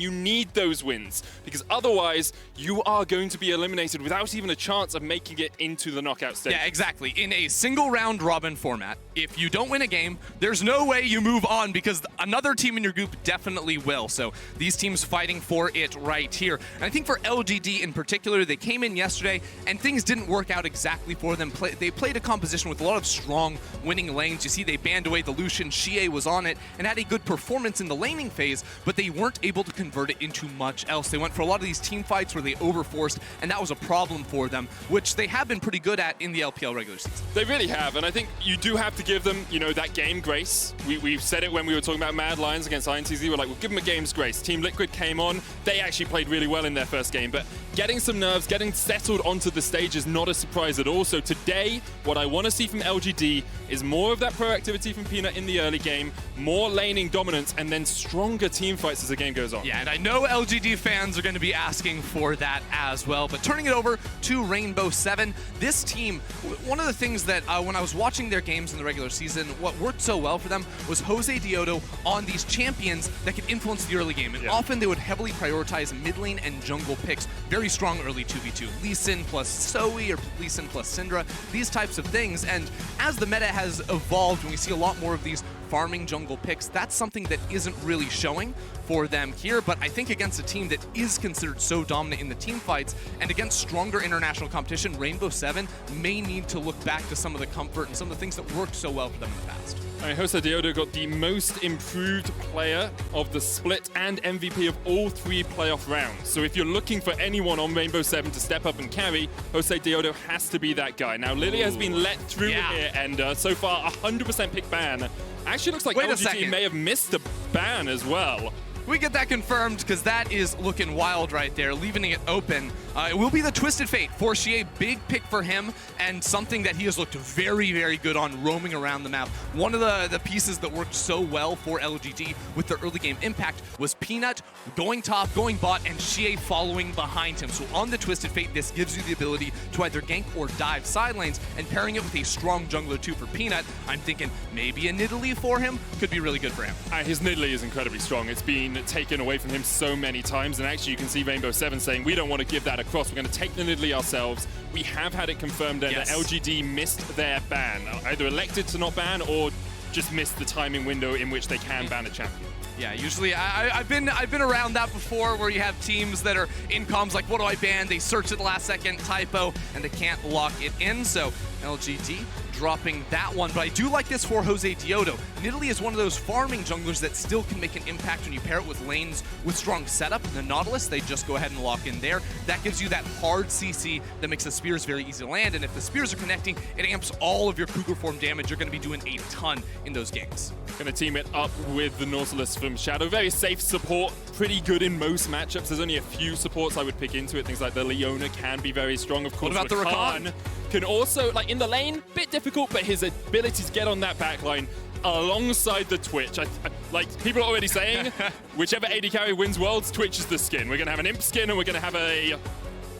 You need those wins, because otherwise you are going to be eliminated without even a chance of making it into the knockout stage. Yeah, exactly. In a single round robin format, if you don't win a game, there's no way you move on because another team in your group definitely will. So these teams fighting for it right here. And I think for LGD in particular, they came in yesterday and things didn't work out exactly for them. They played a composition with a lot of strong winning lanes. You see they banned away the Lucian, Xie was on it, and had a good performance in the laning phase, but they weren't able to convert it into much else. They went for a lot of these team fights where they overforced, and that was a problem for them, which they have been pretty good at in the LPL regular season. They really have, and I think you do have to give them, that game grace. We've said it when we were talking about Mad Lions against INTZ. We're like, we'll give them a game's grace. Team Liquid came on. They actually played really well in their first game, but getting some nerves, getting settled onto the stage is not a surprise at all. So today, what I want to see from LGD is more of that proactivity from Peanut in the early game, more laning dominance, and then stronger team fights as the game goes on. Yeah, and I know LGD fans are going to be asking for that as well. But turning it over to Rainbow 7, this team, one of the things that when I was watching their games in the regular season, what worked so well for them was Jose Diodo on these champions that could influence the early game. And often they would heavily prioritize mid lane and jungle picks. Very strong early 2v2. Lee Sin plus Zoe or Lee Sin plus Syndra, these types of things. And as the meta has evolved and we see a lot more of these farming jungle picks, that's something that isn't really showing for them here. But I think against a team that is considered so dominant in the team fights and against stronger international competition, Rainbow 7 may need to look back to some of the comfort and some of the things that worked so well for them in the past. Jose Diodo got the most improved player of the split and MVP of all 3 playoff rounds. So if you're looking for anyone on Rainbow 7 to step up and carry, Jose Diodo has to be that guy. Now, Lily has been let through here, and so far 100% pick ban. Actually looks like LGD may have missed a ban as well. We get that confirmed because that is looking wild right there, leaving it open. It will be the Twisted Fate for Xie, big pick for him, and something that he has looked very, very good on roaming around the map. One of the pieces that worked so well for LGD with their early game impact was Peanut going top, going bot, and Xie following behind him. So on the Twisted Fate, this gives you the ability to either gank or dive side lanes, and pairing it with a strong jungler too for Peanut, I'm thinking maybe a Nidalee for him could be really good for him. His Nidalee is incredibly strong. It's been taken away from him so many times, and actually you can see Rainbow 7 saying, we don't want to give that across, we're going to take the Nidalee ourselves. We have had it confirmed that LGD missed their ban, either elected to not ban or just missed the timing window in which they can ban a champion. Yeah, usually I've been around that before, where you have teams that are in comms like, what do I ban? They search at the last second, typo, and they can't lock it in. So LGD dropping that one, but I do like this for Jose Diodo. Nidalee is one of those farming junglers that still can make an impact when you pair it with lanes with strong setup. The Nautilus, they just go ahead and lock in there. That gives you that hard CC that makes the spears very easy to land, and if the spears are connecting, it amps all of your Cougar form damage. You're going to be doing a ton in those games. Going to team it up with the Nautilus from Shadow. Very safe support, pretty good in most matchups. There's only a few supports I would pick into it. Things like the Leona can be very strong. Of course, what about the Rakan? Can also, like in the lane, bit difficult, but his ability to get on that backline alongside the Twitch. Like people are already saying, whichever AD carry wins Worlds, Twitch is the skin. We're gonna have an Imp skin and we're gonna have a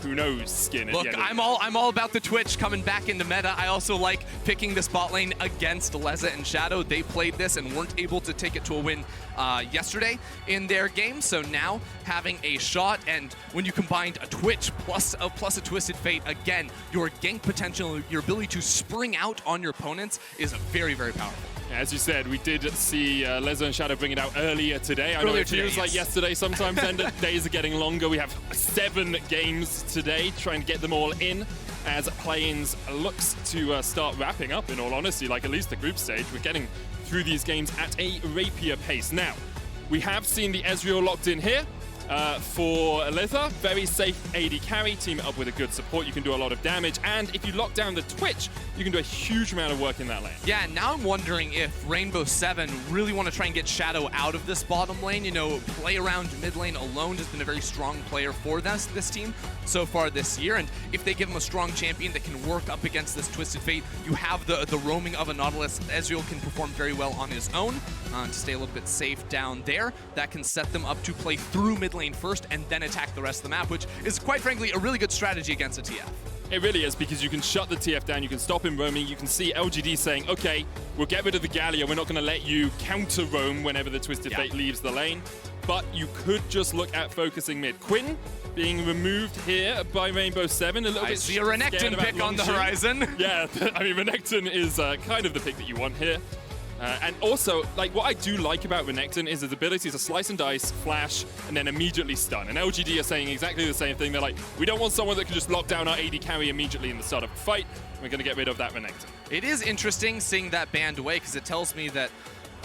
who knows skin. Look, I'm all about the Twitch coming back into meta. I also like picking this bot lane against Leza and Shadow. They played this and weren't able to take it to a win yesterday in their game. So now having a shot, and when you combined a Twitch plus a Twisted Fate, again, your gank potential, your ability to spring out on your opponents is very, very powerful. As you said, we did see Leza and Shadow bring it out earlier today. I know it feels like yesterday sometimes, and the days are getting longer. We have 7 games today, trying to get them all in as play-ins looks to start wrapping up, in all honesty, like at least the group stage. We're getting through these games at a rapier pace. Now, we have seen the Ezreal locked in here. For Leza, very safe AD carry, team it up with a good support, you can do a lot of damage, and if you lock down the Twitch, you can do a huge amount of work in that lane. Yeah, now I'm wondering if Rainbow 7 really want to try and get Shadow out of this bottom lane. You know, play around mid lane alone has been a very strong player for this team so far this year, and if they give him a strong champion that can work up against this Twisted Fate, you have the roaming of a Nautilus. Ezreal can perform very well on his own to stay a little bit safe down there. That can set them up to play through mid lane first and then attack the rest of the map, which is quite frankly a really good strategy against a TF. It really is, because you can shut the TF down, you can stop him roaming, you can see LGD saying, okay, we'll get rid of the Gallia, we're not going to let you counter roam whenever the Twisted Fate leaves the lane. but you could just look at focusing mid. Quinn being removed here by Rainbow 7. A little bit see a Renekton pick on the horizon. Yeah, I mean, Renekton is kind of the pick that you want here. And also, like, what I do like about Renekton is his ability to slice and dice, flash, and then immediately stun. And LGD are saying exactly the same thing. They're like, we don't want someone that can just lock down our AD carry immediately in the start of a fight. We're going to get rid of that Renekton. It is interesting seeing that banned away, because it tells me that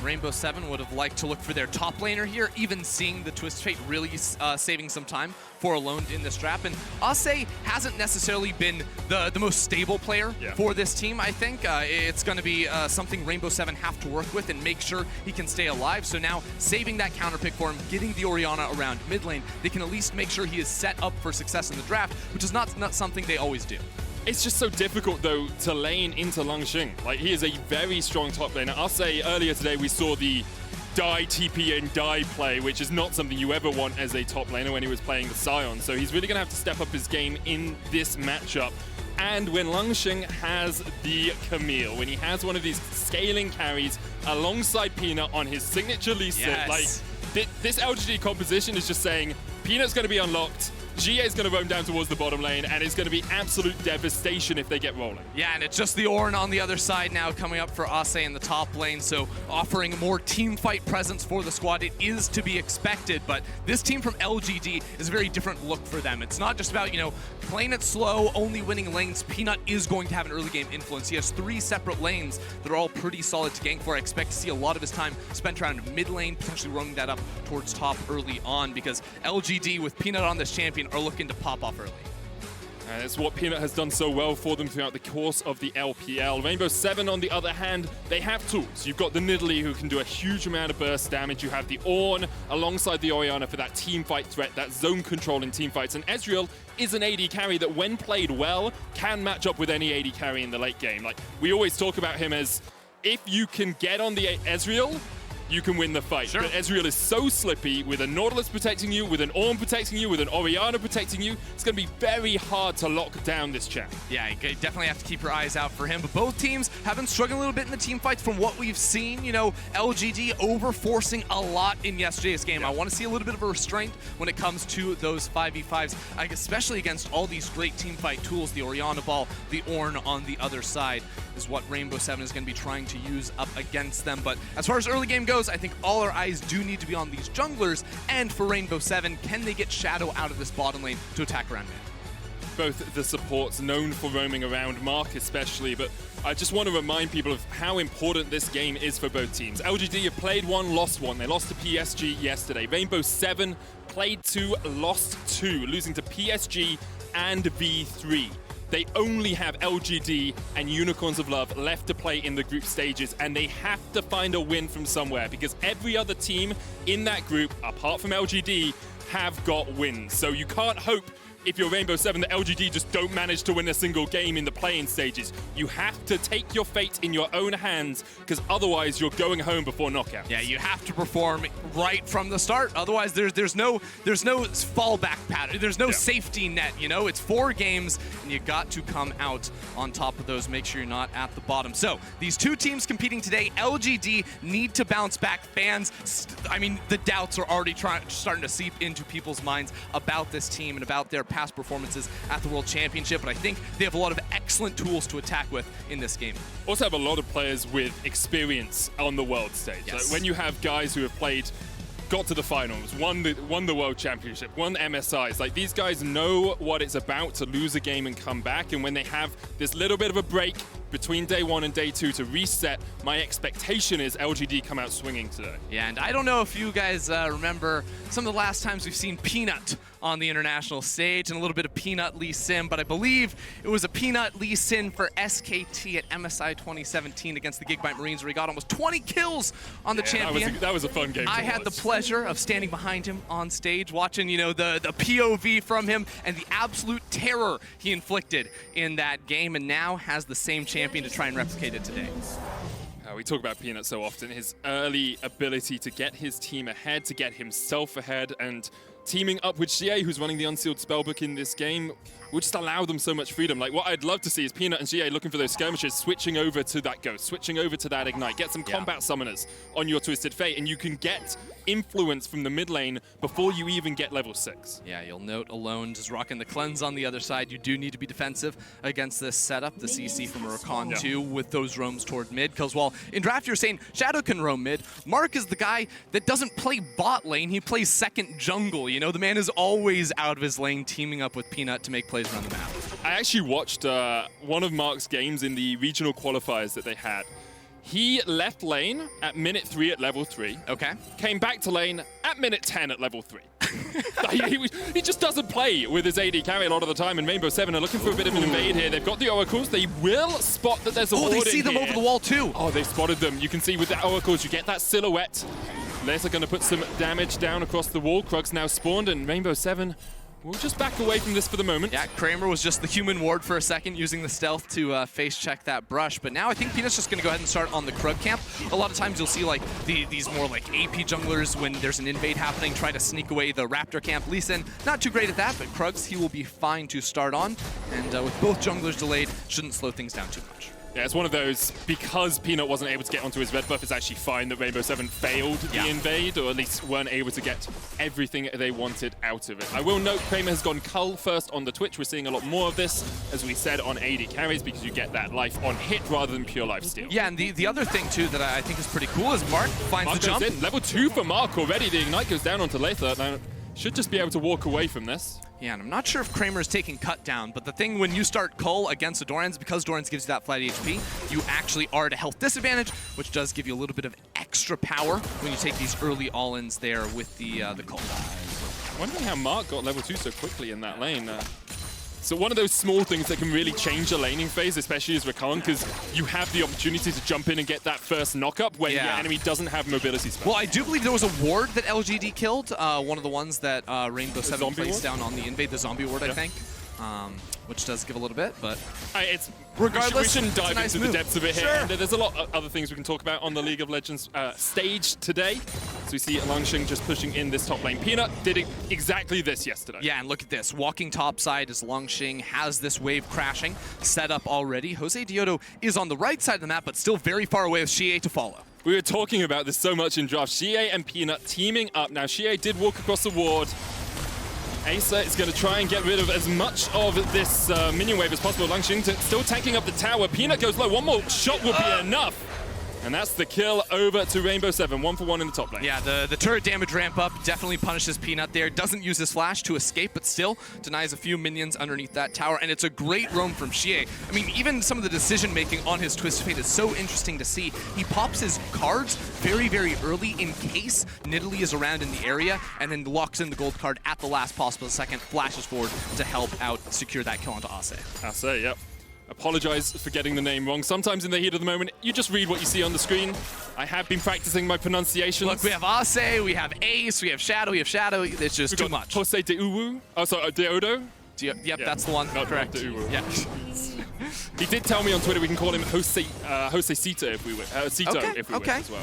Rainbow 7 would have liked to look for their top laner here, even seeing the Twist Fate really saving some time for Alone in this trap. And Ase hasn't necessarily been the most stable player for this team, I think. It's going to be something Rainbow 7 have to work with and make sure he can stay alive. So now, saving that counter pick for him, getting the Orianna around mid lane, they can at least make sure he is set up for success in the draft, which is not something they always do. It's just so difficult, though, to lane into Langxing. Like, he is a very strong top laner. I'll say earlier today we saw the die TP and die play, which is not something you ever want as a top laner when he was playing the Sion. So he's really going to have to step up his game in this matchup. And when Langxing has the Camille, when he has one of these scaling carries alongside Peanut on his signature Lee Sin, like, this LGD composition is just saying Peanut's going to be unlocked, GA is going to roam down towards the bottom lane, and it's going to be absolute devastation if they get rolling. Yeah, and it's just the Ornn on the other side now coming up for Ase in the top lane, so offering a more team fight presence for the squad. It is to be expected, but this team from LGD is a very different look for them. It's not just about, you know, playing it slow, only winning lanes. Peanut is going to have an early game influence. He has 3 separate lanes that are all pretty solid to gank for. I expect to see a lot of his time spent around mid lane, potentially roaming that up towards top early on, because LGD with Peanut on this champion are looking to pop off early. And it's what Peanut has done so well for them throughout the course of the LPL. Rainbow 7, on the other hand, they have tools. You've got the Nidalee, who can do a huge amount of burst damage. You have the Ornn alongside the Orianna for that team fight threat, that zone control in team fights. And Ezreal is an AD carry that, when played well, can match up with any AD carry in the late game. Like, we always talk about him as, if you can get on the Ezreal, you can win the fight. Sure. But Ezreal is so slippy, with a Nautilus protecting you, with an Ornn protecting you, with an Orianna protecting you. It's going to be very hard to lock down this champ. Yeah, you definitely have to keep your eyes out for him. But both teams have been struggling a little bit in the team fights from what we've seen. You know, LGD over-forcing a lot in yesterday's game. Yeah. I want to see a little bit of a restraint when it comes to those 5v5s, especially against all these great team fight tools. The Orianna ball, the Ornn on the other side is what Rainbow 7 is going to be trying to use up against them. But as far as early game goes, I think all our eyes do need to be on these junglers. And for Rainbow 7, can they get Shadow out of this bottom lane to attack around mid? Both the supports known for roaming around, Mark especially, but I just want to remind people of how important this game is for both teams. LGD have played 1, lost 1. They lost to PSG yesterday. Rainbow 7 played 2, lost 2, losing to PSG and V3. They only have LGD and Unicorns of Love left to play in the group stages, and they have to find a win from somewhere, because every other team in that group, apart from LGD, have got wins. So you can't hope, if you're Rainbow 7, that LGD just don't manage to win a single game in the play-in stages. You have to take your fate in your own hands, because otherwise you're going home before knockout. Yeah, you have to perform right from the start. Otherwise, there's no fallback pattern. There's no safety net. You know, it's 4 games, and you got to come out on top of those. Make sure you're not at the bottom. So these 2 teams competing today, LGD need to bounce back. Fans, I mean, the doubts are already starting to seep into people's minds about this team and about their past performances at the World Championship, but I think they have a lot of excellent tools to attack with in this game. Also have a lot of players with experience on the world stage. Yes. Like, when you have guys who have played, got to the finals, won the World Championship, won MSIs, like, these guys know what it's about to lose a game and come back, and when they have this little bit of a break between day 1 and day 2 to reset, my expectation is LGD come out swinging today. Yeah, and I don't know if you guys remember some of the last times we've seen Peanut on the international stage, and a little bit of Peanut Lee Sin, but I believe it was a Peanut Lee Sin for SKT at MSI 2017 against the Gigabyte Marines, where he got almost 20 kills on the champion. That was a fun game. I had the pleasure of standing behind him on stage, watching, you know, the POV from him and the absolute terror he inflicted in that game, and now has the same champion to try and replicate it today. We talk about Peanut so often, his early ability to get his team ahead, to get himself ahead, and teaming up with Xie, who's running the Unsealed Spellbook in this game, will just allow them so much freedom. Like, what I'd love to see is Peanut and Xie looking for those skirmishes, switching over to that Ghost, switching over to that Ignite, get some combat summoners on your Twisted Fate, and you can get influence from the mid lane before you even get level 6. Yeah, you'll note Alone just rocking the cleanse on the other side. You do need to be defensive against this setup. The CC from Rakan too with those roams toward mid. Because while in draft you're saying Shadow can roam mid, Mark is the guy that doesn't play bot lane. He plays second jungle. You know, the man is always out of his lane teaming up with Peanut to make plays around the map. I actually watched one of Mark's games in the regional qualifiers that they had. He left lane at minute 3 at level 3. Okay. Came back to lane at minute 10 at level 3. he just doesn't play with his AD carry a lot of the time, and Rainbow 7 are looking for a bit of an invade here. They've got the Oracles. They will spot that there's a ward in here. They see them over the wall too. Oh, they spotted them. You can see with the Oracles, you get that silhouette. Laser going to put some damage down across the wall. Krug's now spawned, and Rainbow 7 we'll just back away from this for the moment. Yeah, Kramer was just the human ward for a second, using the stealth to face check that brush. But now I think Peanut's just going to go ahead and start on the Krug camp. A lot of times you'll see like these more like AP junglers when there's an invade happening try to sneak away the Raptor camp. Lee Sin, not too great at that, but Krugs, he will be fine to start on. And with both junglers delayed, shouldn't slow things down too much. Yeah, it's one of those, because Peanut wasn't able to get onto his red buff, it's actually fine that Rainbow 7 failed the invade, or at least weren't able to get everything they wanted out of it. I will note Kramer has gone Cull first on the Twitch. We're seeing a lot more of this, as we said, on AD carries, because you get that life on hit rather than pure life steal. Yeah, and the other thing, too, that I think is pretty cool is Mark finds the jump. In. Level 2 for Mark already. The Ignite goes down onto Lather. Now, should just be able to walk away from this. Yeah, and I'm not sure if Kramer's taking cut down, but the thing when you start Cull against a Doran's, because Doran's gives you that flat HP, you actually are at a health disadvantage, which does give you a little bit of extra power when you take these early all-ins there with the Cull. I'm wondering how Mark got level 2 so quickly in that lane. So one of those small things that can really change a laning phase, especially as Rakan, because you have the opportunity to jump in and get that first knock-up when your enemy doesn't have mobility spell. Well, I do believe there was a ward that LGD killed, one of the ones that Rainbow 7 placed down on the invade, the zombie ward, I think. Which does give a little bit, but it's regardless, we shouldn't dive into the depths of it here. Sure. And there's a lot of other things we can talk about on the League of Legends stage today. So we see Langsheng just pushing in this top lane. Peanut did exactly this yesterday. Yeah, and look at this. Walking topside as Langsheng has this wave crashing set up already. Jose Diodo is on the right side of the map, but still very far away with Xie to follow. We were talking about this so much in draft. Xie and Peanut teaming up. Now, Xie did walk across the ward. Acer is going to try and get rid of as much of this minion wave as possible. Langsheng still tanking up the tower. Peanut goes low. One more shot would be enough. And that's the kill over to Rainbow 7. 1 for 1 in the top lane. Yeah, the turret damage ramp up definitely punishes Peanut there. Doesn't use his flash to escape, but still denies a few minions underneath that tower. And it's a great roam from Xie. I mean, even some of the decision-making on his Twisted Fate is so interesting to see. He pops his cards very, very early in case Nidalee is around in the area, and then locks in the gold card at the last possible second, flashes forward to help out secure that kill onto Ase. Ase, yep. Apologize for getting the name wrong. Sometimes in the heat of the moment, you just read what you see on the screen. I have been practicing my pronunciations. Look, we have Ase, we have Ace, we have Shadow, It's just too much. Jose Deuwu. Oh, sorry, Deodo. Yep, that's the one. No, correct. Yeah. He did tell me on Twitter we can call him Jose Sita if we wish. If we wish as well.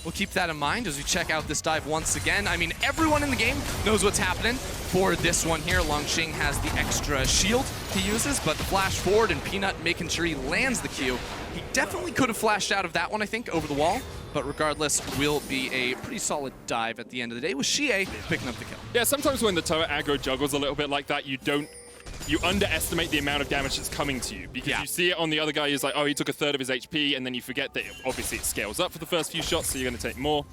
We'll keep that in mind as we check out this dive once again. I mean, everyone in the game knows what's happening for this one here. Langsheng has the extra shield he uses, but the flash forward and Peanut making sure he lands the Q. He definitely could have flashed out of that one, I think, over the wall. But regardless, will be a pretty solid dive at the end of the day with Xie picking up the kill. Yeah, sometimes when the turret aggro juggles a little bit like that, you underestimate the amount of damage that's coming to you, because you see it on the other guy, he's like, oh, he took a third of his HP, and then you forget that obviously it scales up for the first few shots, so you're going to take more.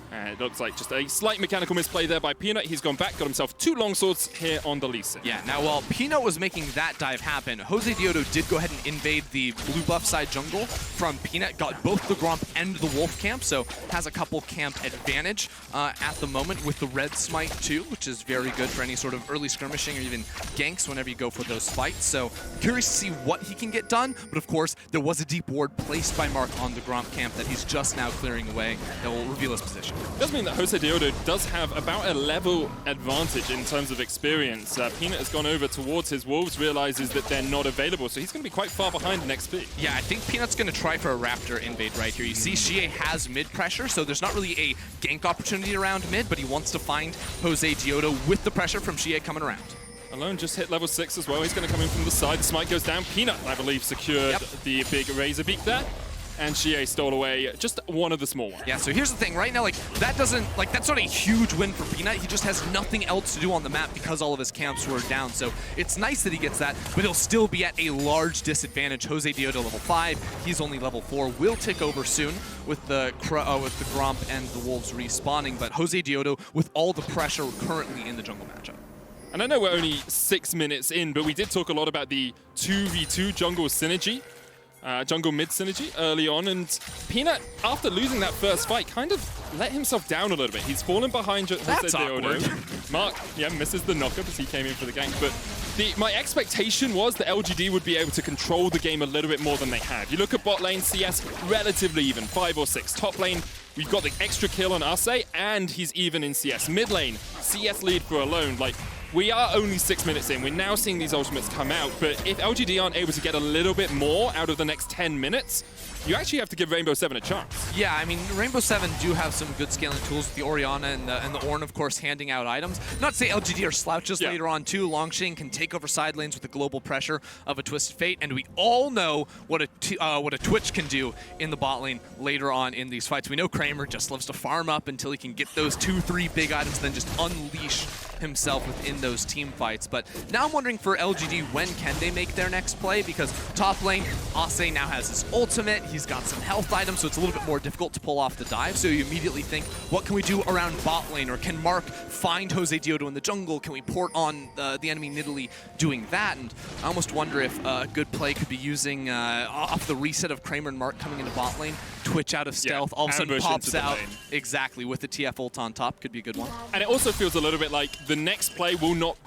And it looks like just a slight mechanical misplay there by Peanut. He's gone back, got himself 2 longswords here on the Lee Sin. Yeah, now while Peanut was making that dive happen, Jose Diodo did go ahead and invade the blue buff side jungle from Peanut, got both the Gromp and the Wolf camp, so has a couple camp advantage at the moment with the red smite too, which is very good for any sort of early skirmishing or even ganks whenever you go for those fights. So curious to see what he can get done, but of course there was a deep ward placed by Mark on the Gromp camp that he's just now clearing away that will reveal his position. It does mean that Jose Deodo does have about a level advantage in terms of experience. Peanut has gone over towards his Wolves, realizes that they're not available, so he's going to be quite far behind in XP. Yeah, I think Peanut's going to try for a Raptor invade right here. You see Xie has mid pressure, so there's not really a gank opportunity around mid, but he wants to find Jose Deodo with the pressure from Xie coming around. Alone just hit level 6 as well. He's going to come in from the side. The smite goes down. Peanut, I believe, secured the big Razor Beak there. And Xie stole away just one of the small ones. Yeah, so here's the thing. Right now, that's not a huge win for Peanut. He just has nothing else to do on the map because all of his camps were down. So it's nice that he gets that, but he'll still be at a large disadvantage. Jose Deodo level 5. He's only level 4. Will tick over soon with the Gromp and the Wolves respawning, but Jose Deodo with all the pressure currently in the jungle matchup. And I know we're only 6 minutes in, but we did talk a lot about the 2v2 jungle synergy. Jungle mid synergy early on, and Peanut, after losing that first fight, kind of let himself down a little bit. He's fallen behind Jose Deodo. Mark, misses the knockup as he came in for the gank, but my expectation was that LGD would be able to control the game a little bit more than they have. You look at bot lane, CS, relatively even, 5 or 6. Top lane, we've got the extra kill on Ase, and he's even in CS. Mid lane, CS lead for Alone. We are only 6 minutes in. We're now seeing these ultimates come out, but if LGD aren't able to get a little bit more out of the next 10 minutes, you actually have to give Rainbow 7 a chance. Yeah, I mean, Rainbow 7 do have some good scaling tools with the Orianna and the Ornn, of course, handing out items. Not to say LGD are slouches later on, too. Longsheng can take over side lanes with the global pressure of a Twisted Fate, and we all know what a Twitch can do in the bot lane later on in these fights. We know Kramer just loves to farm up until he can get those 2-3 big items, then just unleash himself within those team fights. But now I'm wondering for LGD, when can they make their next play? Because top lane, Ase now has his ultimate. He's got some health items, so it's a little bit more difficult to pull off the dive. So you immediately think, what can we do around bot lane? Or can Mark find Jose Deodo in the jungle? Can we port on the enemy Nidalee doing that? And I almost wonder if a good play could be using off the reset of Kramer and Mark coming into bot lane, Twitch out of stealth, all of a sudden pops out. Exactly, with the TF ult on top, could be a good one. And it also feels a little bit like the next play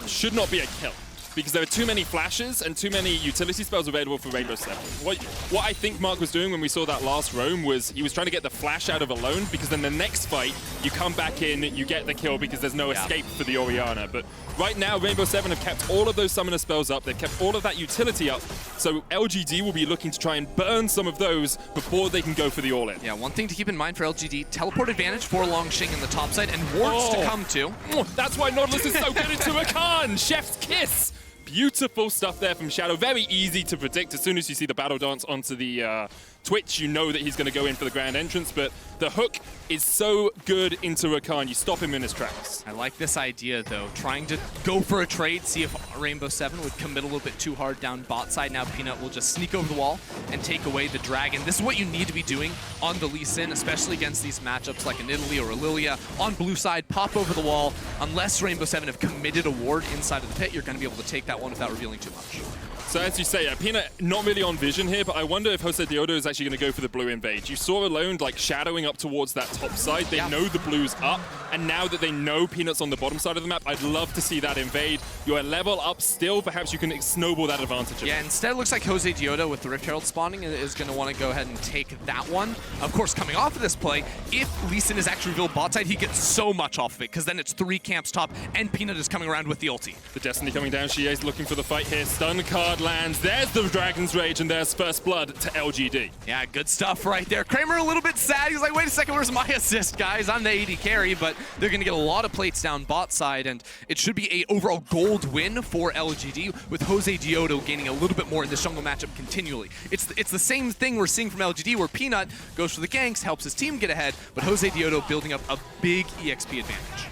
should not be a kill, because there are too many flashes and too many utility spells available for Rainbow 7. What I think Mark was doing when we saw that last roam was he was trying to get the flash out of Alone, because then the next fight, you come back in, you get the kill because there's no escape for the Orianna. But right now, Rainbow 7 have kept all of those summoner spells up, they've kept all of that utility up, so LGD will be looking to try and burn some of those before they can go for the all-in. Yeah, one thing to keep in mind for LGD, teleport advantage for Longsheng in the top side, and wards to come to. That's why Nautilus is so good into Rakan! Chef's kiss! Beautiful stuff there from Shadow. Very easy to predict. As soon as you see the battle dance onto the Twitch, you know that he's going to go in for the grand entrance, but the hook is so good into Rakan. You stop him in his tracks. I like this idea, though. Trying to go for a trade, see if Rainbow 7 would commit a little bit too hard down bot side. Now Peanut will just sneak over the wall and take away the dragon. This is what you need to be doing on the Lee Sin, especially against these matchups like a Nidalee or a Lilia. On blue side, pop over the wall. Unless Rainbow 7 have committed a ward inside of the pit, you're going to be able to take that one without revealing too much. So as you say, Peanut not really on vision here, but I wonder if Jose Deodo is actually going to go for the blue invade. You saw Alone shadowing up towards that top side. They know the blue's up, and now that they know Peanut's on the bottom side of the map, I'd love to see that invade. You're a level up still, perhaps you can snowball that advantage. Yeah, instead it looks like Jose Deodo with the Rift Herald spawning is going to want to go ahead and take that one. Of course, coming off of this play, if Lee Sin is actually revealed bot side, he gets so much off of it, because then it's 3 camps top, and Peanut is coming around with the ulti. The Destiny coming down, Xie's looking for the fight here. Stun card lands, there's the Dragon's Rage, and there's first blood to LGD. Yeah, good stuff right there. Kramer a little bit sad. He's like, wait a second, where's my assist, guys? I'm the AD carry, but they're going to get a lot of plates down bot side, and it should be a overall gold win for LGD, with Jose Deodo gaining a little bit more in this jungle matchup continually. It's the same thing we're seeing from LGD, where Peanut goes for the ganks, helps his team get ahead, but Jose Deodo building up a big EXP advantage.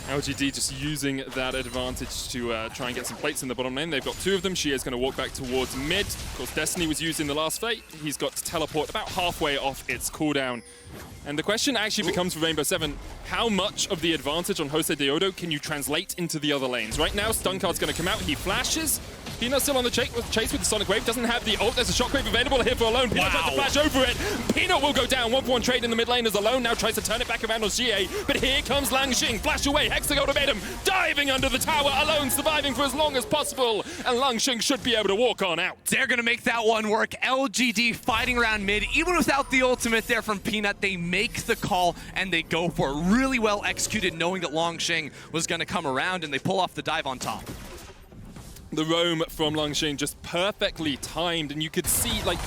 LGD just using that advantage to try and get some plates in the bottom lane. They've got 2 of them. Xie is going to walk back towards mid. Of course, Destiny was used in the last fight. He's got to teleport about halfway off its cooldown. And the question actually becomes for Rainbow 7, how much of the advantage on Jose Deodo can you translate into the other lanes? Right now, Stun Card's going to come out. He flashes, Peanut still on the chase with the Sonic Wave. Doesn't have the ult. There's a Shockwave available here for Alone. Peanut tries to flash over it. Peanut will go down. 1-for-1 trade in the mid lane as Alone now tries to turn it back around on Xie. But here comes Langxing. Flash away. Hexagon to him. Diving under the tower. Alone surviving for as long as possible. And Langxing should be able to walk on out. They're going to make that one work. LGD fighting around mid. Even without the ultimate there from Peanut, they make the call and they go for it. Really well executed, knowing that Langxing was going to come around, and they pull off the dive on top. The roam from Langxing just perfectly timed, and you could see, like,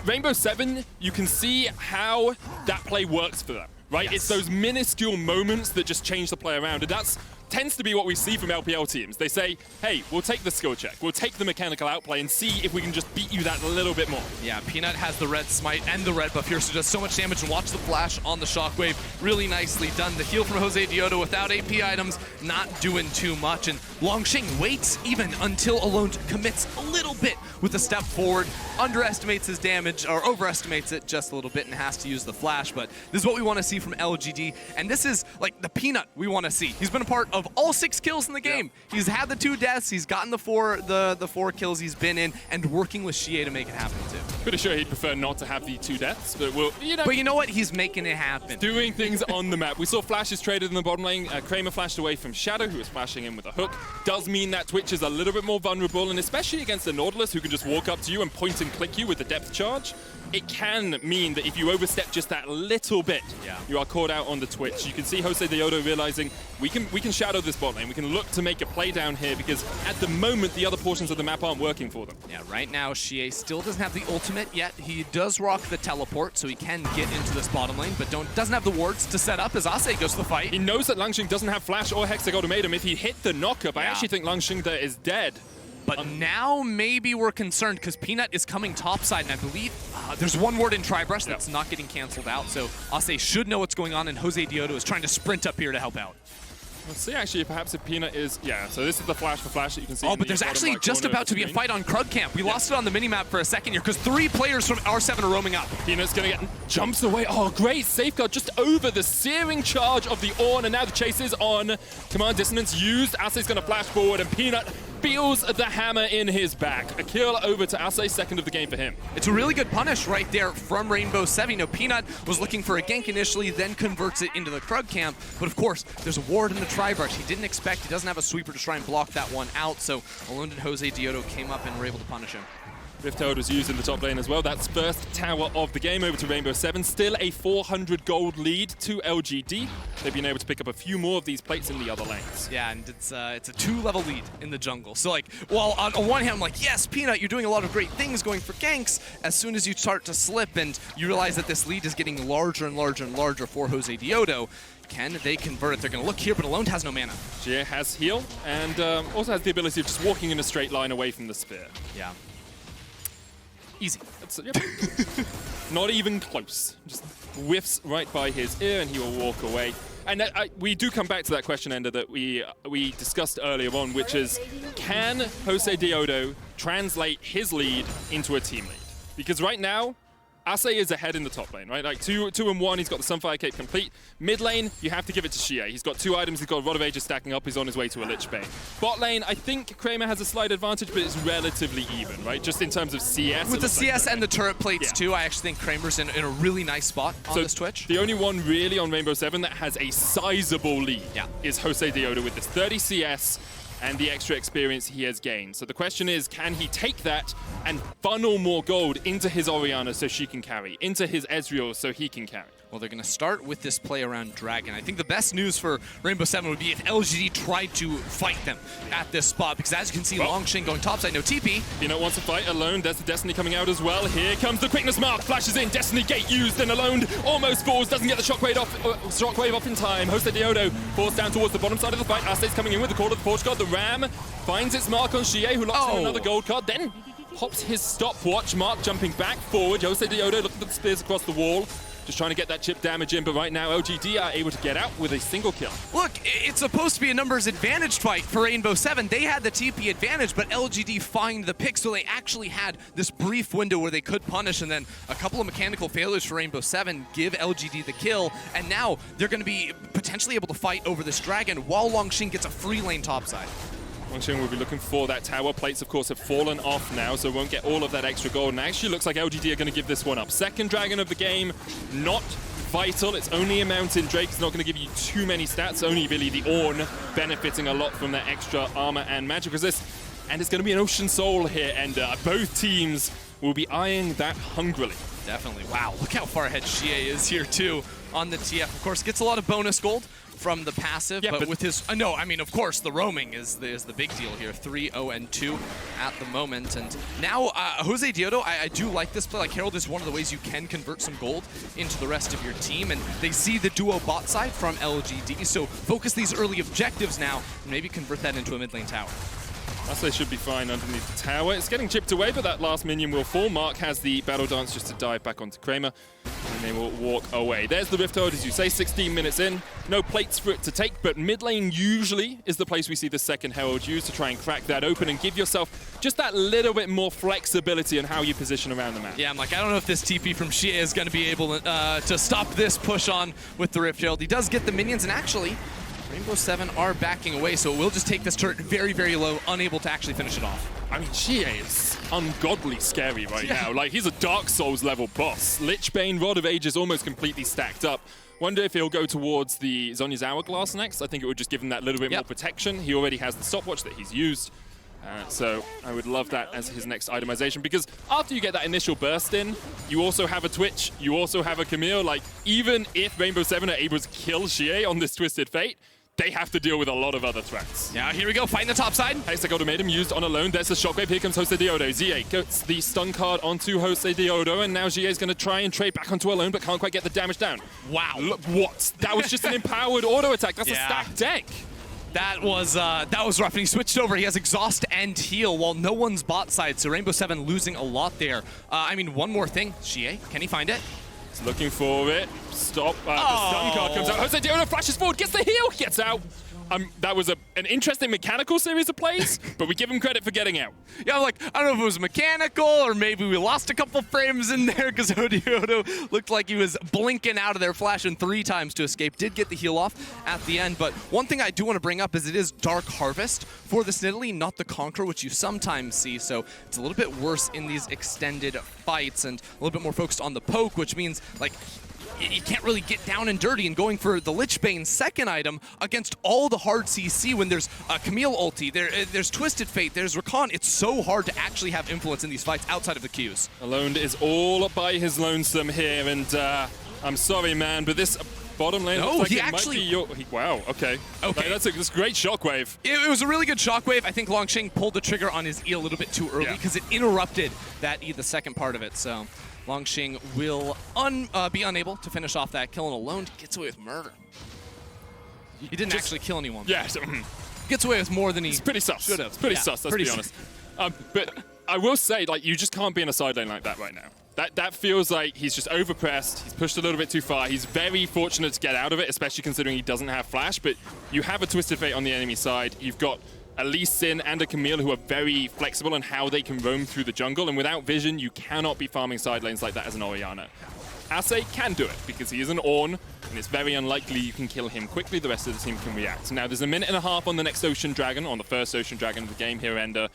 Rainbow 7, you can see how that play works for them, right? Yes. It's those minuscule moments that just change the play around, and that's tends to be what we see from LPL teams. They say, hey, we'll take the skill check, we'll take the mechanical outplay and see if we can just beat you that a little bit more. Yeah, Peanut has the red smite and the red buff here, so does so much damage. And watch the flash on the Shockwave. Really nicely done. The heal from Jose Diodo without AP items, not doing too much. And Langxing waits even until Alone commits a little bit with a step forward, underestimates his damage, or overestimates it just a little bit, and has to use the flash. But this is what we want to see from LGD, and this is like the Peanut we want to see. He's been a part of all 6 kills in the game. Yeah. He's had the 2 deaths, he's gotten the 4 kills he's been in, and working with Xie to make it happen too. Pretty sure he'd prefer not to have the 2 deaths, but But you know what? He's making it happen. Doing things on the map. We saw flashes traded in the bottom lane. Kramer flashed away from Shadow, who was flashing in with a hook. Does mean that Twitch is a little bit more vulnerable, and especially against the Nautilus, who can just walk up to you and point and click you with the depth charge. It can mean that if you overstep just that little bit, you are caught out on the Twitch. You can see Jose Diodo realizing we can shadow this bot lane. We can look to make a play down here, because at the moment the other portions of the map aren't working for them. Yeah, right now Xie still doesn't have the ultimate yet. He does rock the teleport, so he can get into this bottom lane, but doesn't have the wards to set up as Ase goes to the fight. He knows that Langxing doesn't have flash or Hex ultimatum. If he hit the knockup, I actually think Langxing there is dead. But now maybe we're concerned, because Peanut is coming topside, and I believe there's one ward in Tribrush that's not getting canceled out, so Ase should know what's going on, and Jose Diodo is trying to sprint up here to help out. Let's see, actually, perhaps if Peanut is... Yeah, so this is the flash for flash that you can see. Oh, but there's actually just about to be a fight on Krug Camp. We lost it on the minimap for a second here, because 3 players from R7 are roaming up. Peanut's going to get... Jumps away. Oh, great. Safeguard just over the searing charge of the Ornn, and now the chase is on. Command Dissonance used. Ase's going to flash forward, and Peanut feels the hammer in his back. A kill over to Ase, second of the game for him. It's a really good punish right there from Rainbow 7. You know, Peanut was looking for a gank initially, then converts it into the Krug Camp. But of course, there's a ward in the Tribrush. He didn't expect, he doesn't have a sweeper to try and block that one out. So Alone and Jose Diodo came up and were able to punish him. Rift Herald was used in the top lane as well. That's first tower of the game over to Rainbow 7. Still a 400 gold lead to LGD. They've been able to pick up a few more of these plates in the other lanes. Yeah, and it's a 2-level lead in the jungle. So like, well, on one hand, I'm like, yes, Peanut, you're doing a lot of great things going for ganks. As soon as you start to slip and you realize that this lead is getting larger and larger and larger for Jose Diodo, can they convert it? They're going to look here, but Alone has no mana. Xie has heal, and also has the ability of just walking in a straight line away from the spear. Yeah. Easy. Not even close. Just whiffs right by his ear, and he will walk away. And we do come back to that question, Ender, that we discussed earlier on, which is, can Jose Diodo translate his lead into a team lead? Because right now, Ase is ahead in the top lane, right? Like 2 and 1, he's got the Sunfire Cape complete. Mid lane, you have to give it to Xie. He's got 2 items, he's got Rod of Ages stacking up, he's on his way to a Lich Bane. Bot lane, I think Kramer has a slight advantage, but it's relatively even, right? Just in terms of CS. With the CS and the turret plates too, I actually think Kramer's in a really nice spot on this Twitch. The only one really on Rainbow 7 that has a sizable lead is Jose Diodo with this 30 CS and the extra experience he has gained. So the question is, can he take that and funnel more gold into his Orianna so she can carry, into his Ezreal so he can carry? Well, they're going to start with this play around Dragon. I think the best news for Rainbow 7 would be if LGD tried to fight them at this spot, because as you can see, Langxing going topside, no TP. Peanut wants to fight Alone. There's the Destiny coming out as well. Here comes the quickness mark, flashes in, Destiny Gate used, and Alone almost falls, doesn't get the shockwave off in time. Jose Diodo falls down towards the bottom side of the fight. Ase's coming in with the Call of the Porch God. The Ram finds its mark on Xie, who locks in another gold card, then pops his stopwatch mark, jumping back forward. Jose Diodo looking at the spears across the wall. Just trying to get that chip damage in, but right now LGD are able to get out with a single kill. Look, it's supposed to be a numbers advantage fight for Rainbow 7. They had the TP advantage, but LGD find the pick, so they actually had this brief window where they could punish, and then a couple of mechanical failures for Rainbow 7 give LGD the kill, and now they're going to be potentially able to fight over this Dragon while Langxing gets a free lane topside. Longsheng will be looking for that tower. Plates, of course, have fallen off now, so won't get all of that extra gold. And actually looks like LGD are going to give this one up. Second dragon of the game, not vital. It's only a Mountain Drake. It's not going to give you too many stats. Only really the Ornn benefiting a lot from that extra armor and magic resist. And it's going to be an Ocean Soul here, and both teams will be eyeing that hungrily. Definitely. Wow, look how far ahead Xie is here, too, on the TF. Of course, gets a lot of bonus gold from the passive, but with his... no, I mean, of course, the roaming is the big deal here. 3-0-2 at the moment. And now, Jose Diodo, I do like this play. Like, Herald is one of the ways you can convert some gold into the rest of your team, and they see the duo bot side from LGD, so focus these early objectives now, and maybe convert that into a mid lane tower. They should be fine underneath the tower. It's getting chipped away, but that last minion will fall. Mark has the battle dance just to dive back onto Kramer, and they will walk away. There's the Rift Herald, as you say, 16 minutes in. No plates for it to take, but mid lane usually is the place we see the second Herald used to try and crack that open and give yourself just that little bit more flexibility in how you position around the map. Yeah, I'm like, I don't know if this TP from Xie is going to be able to stop this push on with the Rift Herald. He does get the minions, and actually, Rainbow 7 are backing away, so it will just take this turret very, very low, unable to actually finish it off. I mean, Xie is ungodly scary right now. Like, he's a Dark Souls level boss. Lichbane, Rod of Ages almost completely stacked up. Wonder if he'll go towards the Zhonya's Hourglass next. I think it would just give him that little bit more protection. He already has the stopwatch that he's used. So I would love that as his next itemization, because after you get that initial burst in, you also have a Twitch, you also have a Camille. Like, even if Rainbow 7 are able to kill Xie on this Twisted Fate, they have to deal with a lot of other threats. Yeah, here we go, find the top side. Hexagon made him used on alone. There's the shockwave. Here comes Jose Diodo. Xie gets the stun card onto Jose Diodo, and now Xie is going to try and trade back onto alone, but can't quite get the damage down. Wow. Look, what? That was just an empowered auto attack. That's a stacked deck. That was rough, and he switched over. He has exhaust and heal while no one's bot side, so Rainbow 7 losing a lot there. I mean, one more thing. Xie, can he find it? He's looking for it. Stop. The stun card comes out. Jose Diodo flashes forward, gets the heal, gets out. That was an interesting mechanical series of plays, but we give him credit for getting out. Yeah, I'm like, I don't know if it was mechanical or maybe we lost a couple frames in there because Odiodo looked like he was blinking out of there, flashing 3 times to escape. Did get the heal off at the end, but one thing I do want to bring up is it is Dark Harvest for the Snidely, not the Conqueror, which you sometimes see, so it's a little bit worse in these extended fights and a little bit more focused on the poke, which means, like, you can't really get down and dirty, and going for the Lichbane's second item against all the hard CC when there's Camille ulti, there's Twisted Fate, there's Rakan. It's so hard to actually have influence in these fights outside of the queues. Alone is all by his lonesome here, and I'm sorry, man, but this bottom lane looks like he it actually... might be wow, okay. Like, that's a great shockwave. It was a really good shockwave. I think Longsheng pulled the trigger on his E a little bit too early because it interrupted that E, the second part of it, so... Longsheng will be unable to finish off that kill, and alone gets away with murder. He didn't actually kill anyone. Yeah. Gets away with more than he It's pretty sus. should have. It's pretty sus, let's be honest. But I will say, like, you just can't be in a side lane like that right now. That feels like he's just overpressed. He's pushed a little bit too far. He's very fortunate to get out of it, especially considering he doesn't have flash. But you have a Twisted Fate on the enemy side. You've got a Lee Sin and a Camille who are very flexible in how they can roam through the jungle, and without vision, you cannot be farming side lanes like that as an Orianna. Ace can do it because he is an Ornn, and it's very unlikely you can kill him quickly. The rest of the team can react. Now, there's a minute and a half on the next Ocean Dragon, on the first Ocean Dragon of the game here, and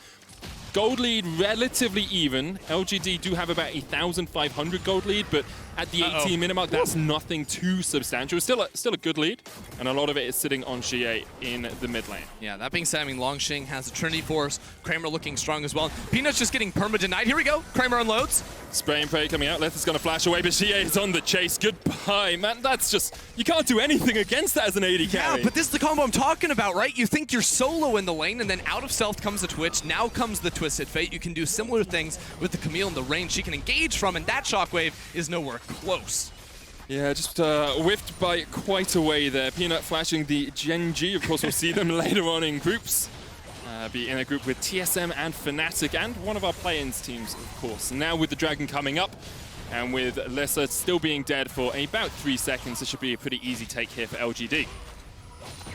gold lead relatively even. LGD do have about 1,500 gold lead, but at the 18-minute mark, that's nothing too substantial. Still a good lead, and a lot of it is sitting on Xie in the mid lane. Yeah, that being said, I mean, Longsheng has a Trinity Force. Kramer looking strong as well. Peanut's just getting perma-denied. Here we go. Kramer unloads. Spray and pray coming out. Leth is going to flash away, but Xie is on the chase. Goodbye, man. That's just... You can't do anything against that as an AD carry. Yeah, but this is the combo I'm talking about, right? You think you're solo in the lane, and then out of stealth comes the Twitch. Now comes the Twisted Fate. You can do similar things with the Camille in the range she can engage from, and that shockwave is nowhere close. Yeah, just whiffed by quite a way there. Peanut flashing the Genji. Of course, we'll see them later on in groups. Be in a group with TSM and Fnatic, and one of our play-ins teams, of course. Now with the Dragon coming up, and with Lissa still being dead for about 3 seconds, this should be a pretty easy take here for LGD.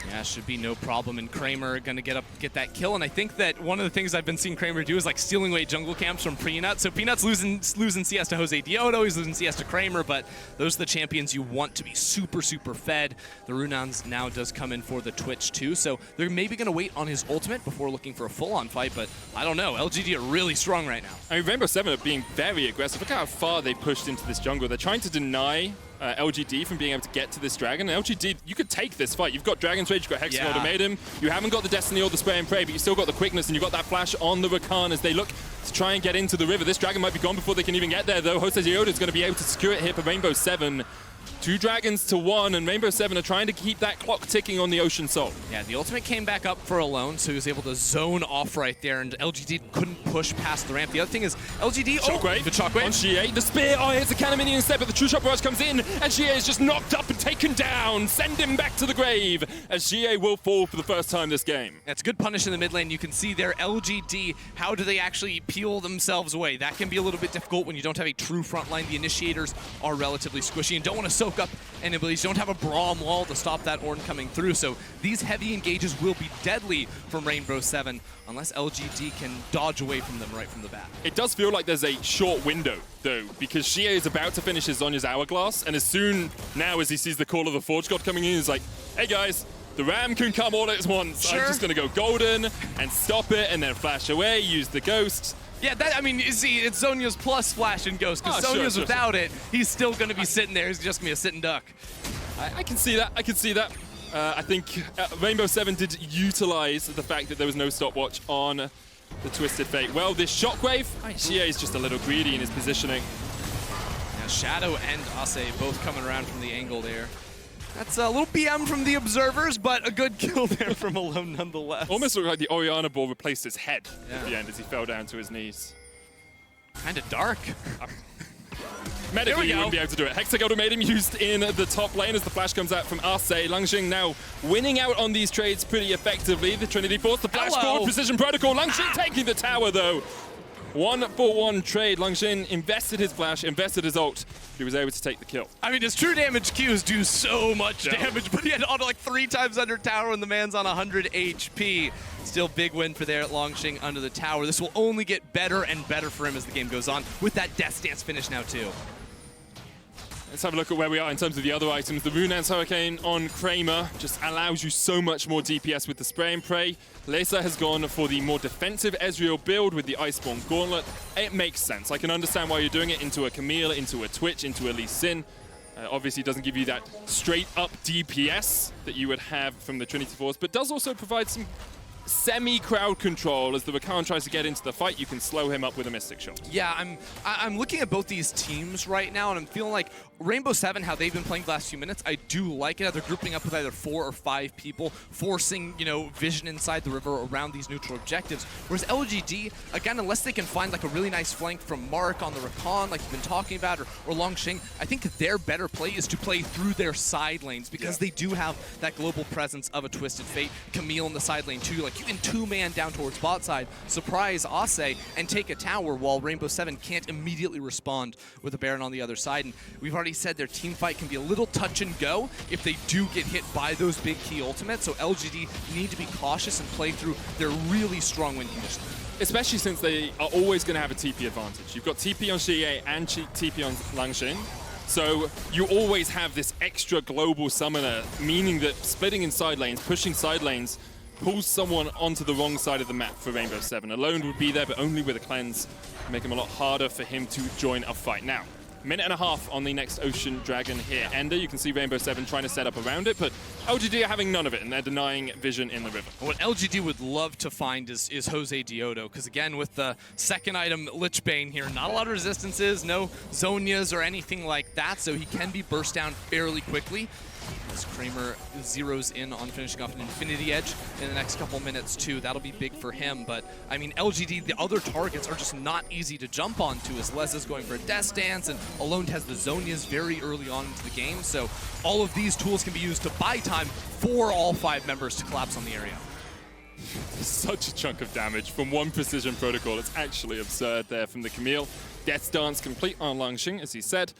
Yeah, should be no problem, and Kramer gonna get that kill. And I think that one of the things I've been seeing Kramer do is like stealing away jungle camps from Peanut. So Peanut's losing CS to Jose Diodo, he's losing CS to Kramer, but those are the champions you want to be super fed. The Runans now does come in for the Twitch too, so they're maybe gonna wait on his ultimate before looking for a full-on fight, but I don't know. LGD are really strong right now. I mean, Rainbow 7 are being very aggressive. Look how far they pushed into this jungle. They're trying to deny LGD from being able to get to this dragon. And LGD, you could take this fight. You've got Dragon's Rage, you've got Hexagon Ultimatum. You haven't got the Destiny or the Spray and Pray, but you still got the quickness, and you've got that flash on the Rakan as they look to try and get into the river. This dragon might be gone before they can even get there, though. Jose Diodo is going to be able to secure it here for Rainbow 7. 2 dragons to 1, and Rainbow 7 are trying to keep that clock ticking on the Ocean Soul. Yeah, the ultimate came back up for Alone, so he was able to zone off right there, and LGD couldn't push past the ramp. The other thing is, LGD... Shockwave. The Shockwave. On Xie. The spear. Oh, it's a cannon minion instead, but the True Shot Barrage comes in, and Xie is just knocked up and taken down. Send him back to the grave, as Xie will fall for the first time this game. That's good punish in the mid lane. You can see there, LGD, how do they actually peel themselves away? That can be a little bit difficult when you don't have a true front line. The initiators are relatively squishy and don't want to soak up any abilities. Don't have a Braum wall to stop that Ornn coming through, so these heavy engages will be deadly from Rainbow 7 unless LGD can dodge away from them right from the bat. It does feel like there's a short window, though, because Xie is about to finish his Zhonya's Hourglass, and as soon now as he sees the call of the Forge God coming in, he's like, hey guys, the Ram can come all at once. Sure. I'm just going to go Golden and stop it and then flash away, use the Ghost. Yeah, that, I mean, you see, it's Zhonya's plus Flash and Ghost, because Zhonya's without it, he's still going to be sitting there. He's just going to be a sitting duck. I can see that. I can see that. I think Rainbow 7 did utilize the fact that there was no stopwatch on the Twisted Fate. Well, this Shockwave, Xie is just a little greedy in his positioning. Yeah, Shadow and Ase both coming around from the angle there. That's a little BM from the observers, but a good kill there from Alone nonetheless. Almost looked like the Orianna ball replaced his head at the end as he fell down to his knees. Kind of dark. Medically, you wouldn't be able to do it. Hexagon made him used in the top lane as the flash comes out from Ase. Langxing now winning out on these trades pretty effectively. The Trinity Force, the flash forward, Precision Protocol. Langxing taking the tower, though. 1-for-1 trade. Langxing invested his flash, invested his ult. He was able to take the kill. I mean, his true damage Qs do so much damage, but he had auto like 3 times under tower and the man's on 100 HP. Still big win for there at Langxing under the tower. This will only get better and better for him as the game goes on, with that Death Stance finish now too. Let's have a look at where we are in terms of the other items. The Runance Hurricane on Kramer just allows you so much more DPS with the Spray and Pray. Lesa has gone for the more defensive Ezreal build with the Iceborne Gauntlet. It makes sense. I can understand why you're doing it into a Camille, into a Twitch, into a Lee Sin. Obviously, it doesn't give you that straight-up DPS that you would have from the Trinity Force, but does also provide some semi-crowd control. As the Rakan tries to get into the fight, you can slow him up with a Mystic Shot. Yeah, I'm looking at both these teams right now, and I'm feeling like Rainbow 7, how they've been playing the last few minutes, I do like it. They're grouping up with either 4 or 5 people, forcing, you know, vision inside the river around these neutral objectives. Whereas LGD, again, unless they can find like a really nice flank from Mark on the Rakan, like you've been talking about, or Langxing, I think their better play is to play through their side lanes, because they do have that global presence of a Twisted Fate, Camille in the side lane too. Like, you can 2-man down towards bot side, surprise Ase, and take a tower while Rainbow 7 can't immediately respond with a Baron on the other side. And we've already said their team fight can be a little touch and go if they do get hit by those big key ultimates, so LGD need to be cautious and play through their really strong win conditions. Especially since they are always going to have a TP advantage. You've got TP on Xie and TP on Langxing. So you always have this extra global summoner, meaning that splitting in side lanes, pushing side lanes, pulls someone onto the wrong side of the map for Rainbow 7. Alone would be there, but only with a cleanse. Make him a lot harder for him to join a fight. Now, minute and a half on the next Ocean Dragon here. Ender, you can see Rainbow 7 trying to set up around it, but LGD are having none of it, and they're denying vision in the river. What LGD would love to find is Jose Diodo, because again, with the second item, Lich Bane here, not a lot of resistances, no Zhonyas or anything like that, so he can be burst down fairly quickly. As Kramer zeroes in on finishing off an Infinity Edge in the next couple minutes too. That'll be big for him, but I mean, LGD, the other targets are just not easy to jump onto, as Les is going for a Death Dance, and Alone has the Zhonyas very early on into the game, so all of these tools can be used to buy time for all 5 members to collapse on the area. Such a chunk of damage from one Precision Protocol. It's actually absurd there from the Camille. Death Dance complete on Langxing, as he said.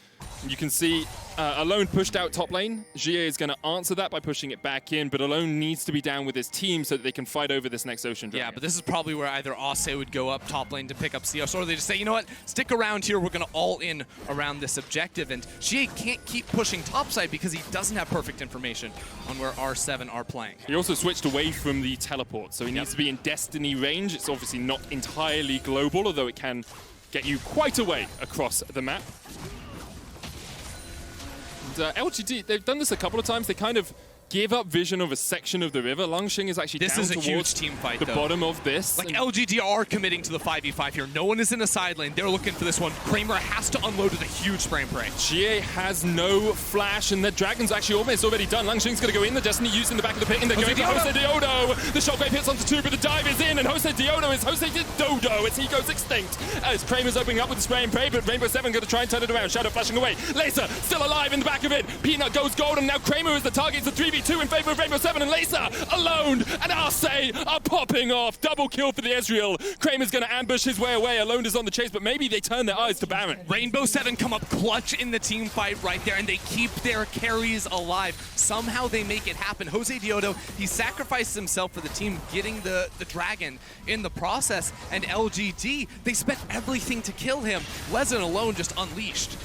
You can see Alone pushed out top lane. GA is going to answer that by pushing it back in, but Alone needs to be down with his team so that they can fight over this next Ocean Dragon. Yeah, but this is probably where either Ase would go up top lane to pick up CS, or they just say, you know what, stick around here, we're going to all in around this objective. And GA can't keep pushing topside because he doesn't have perfect information on where R7 are playing. He also switched away from the teleport, so he needs to be in Destiny range. It's obviously not entirely global, although it can get you quite a way across the map. LGD, they've done this a couple of times. They kind of give up vision of a section of the river. Langxing is actually down towards huge team fight, the bottom of this. Like, LGD are committing to the 5v5 here. No one is in the side lane. They're looking for this one. Kramer has to unload with a huge spray and pray. GA has no flash, and the Dragon's actually almost already done. Langxing's going to go in. The Destiny used in the back of the pit, and they're going to Jose Diodo. The shockwave hits onto two, but the dive is in, and Jose Diodo is Jose Dodo as he goes extinct. As Kramer's opening up with the spray and pray, but Rainbow 7 going to try and turn it around. Shadow flashing away. Laser still alive in the back of it. Peanut goes gold, and now Kramer is the target. It's a 3v2 in favor of Rainbow 7, and Laser Alone and Arce are popping off. Double kill for the Ezreal. Kramer's going to ambush his way away. Alone is on the chase, but maybe they turn their eyes to Baron. Rainbow 7 come up clutch in the team fight right there, and they keep their carries alive. Somehow they make it happen. Jose Diodo, he sacrificed himself for the team, getting the Dragon in the process, and LGD, they spent everything to kill him. Lezen Alone just unleashed.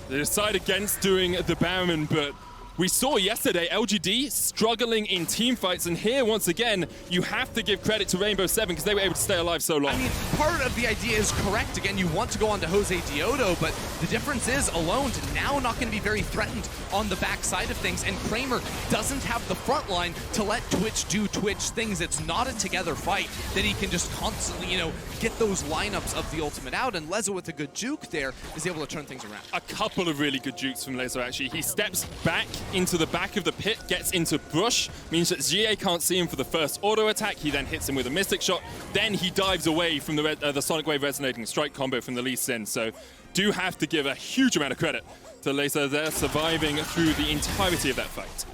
They decide against doing the Baron, but we saw yesterday LGD struggling in team fights, and here, once again, you have to give credit to Rainbow 7 because they were able to stay alive so long. I mean, part of the idea is correct. Again, you want to go on to Jose Diodo, but the difference is Alone now not going to be very threatened on the back side of things, and Kramer doesn't have the front line to let Twitch do Twitch things. It's not a together fight that he can just constantly, get those lineups of the ultimate out, and Leza with a good juke there is able to turn things around. A couple of really good jukes from Leza, actually. He steps back into the back of the pit, gets into brush, means that GA can't see him for the first auto attack. He then hits him with a Mystic Shot. Then he dives away from the Sonic Wave Resonating Strike combo from the Lee Sin. So do have to give a huge amount of credit to Leza there, surviving through the entirety of that fight.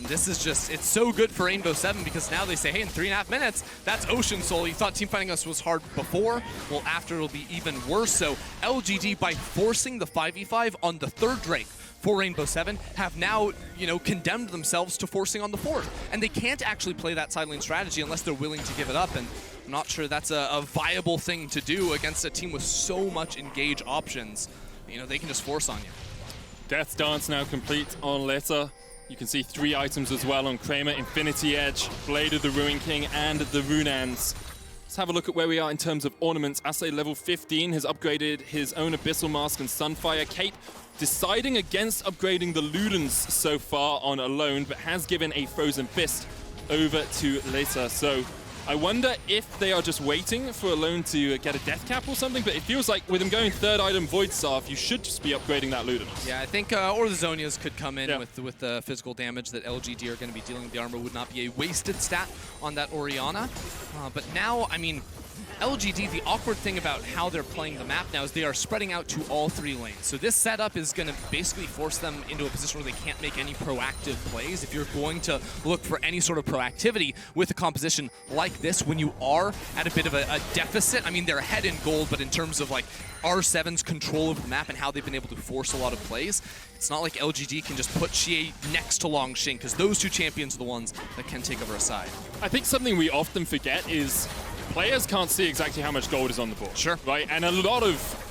This is just, it's so good for Rainbow 7 because now they say, hey, in 3.5 minutes, that's Ocean Soul. You thought teamfighting us was hard before? Well, after it'll be even worse. So LGD, by forcing the 5v5 on the third Drake for Rainbow 7, have now, condemned themselves to forcing on the fourth. And they can't actually play that side lane strategy unless they're willing to give it up. And I'm not sure that's a viable thing to do against a team with so much engage options. They can just force on you. Death Dance now complete on Leza. You can see 3 items as well on Kramer: Infinity Edge, Blade of the Ruin King, and the Runans. Let's have a look at where we are in terms of ornaments. Ase level 15 has upgraded his own Abyssal Mask and Sunfire Cape, deciding against upgrading the Ludens so far on Alone, but has given a Frozen Fist over to Leza. So I wonder if they are just waiting for Alone to get a death cap or something, but it feels like with him going third item Void Staff, you should just be upgrading that Luden. Yeah, I think, or the Zonias could come in with the physical damage that LGD are going to be dealing. The armor would not be a wasted stat on that Orianna. But now, I mean, LGD, the awkward thing about how they're playing the map now is they are spreading out to all 3 lanes. So this setup is going to basically force them into a position where they can't make any proactive plays. If you're going to look for any sort of proactivity with a composition like this, when you are at a bit of a deficit, I mean, they're ahead in gold, but in terms of like R7's control of the map and how they've been able to force a lot of plays, it's not like LGD can just put Xie next to Langxing, because those 2 champions are the ones that can take over a side. I think something we often forget is players can't see exactly how much gold is on the board. Sure. Right? And a lot of,